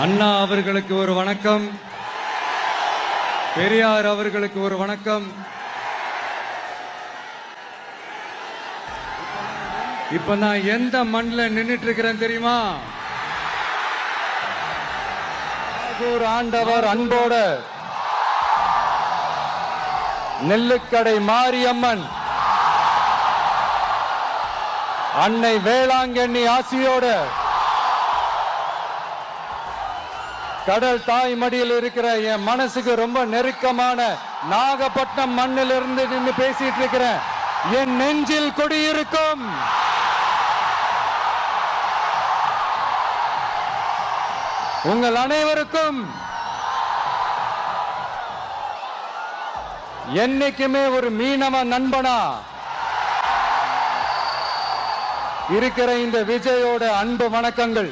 அண்ணா அவர்களுக்கு ஒரு வணக்கம், பெரியார் அவர்களுக்கு ஒரு வணக்கம். இப்ப நான் எந்த மண்ணில் நின்னுட்டு இருக்கிறேன் தெரியுமா? ஆண்டவர் அன்போட நெல்லுக்கடை மாரியம்மன் அன்னை வேளாங்கண்ணி ஆசியோட கடல் தாய் மடியில் இருக்கிற என் மனசுக்கு ரொம்ப நெருக்கமான நாகப்பட்டினம் மண்ணில் இருந்து நின்று பேசிட்டு இருக்கிறேன். என் நெஞ்சில் கொடியிருக்கும் உங்கள் அனைவருக்கும் என்னைக்குமே ஒரு மீனவ நண்பனா இருக்கிற இந்த விஜயோட அன்பு வணக்கங்கள்.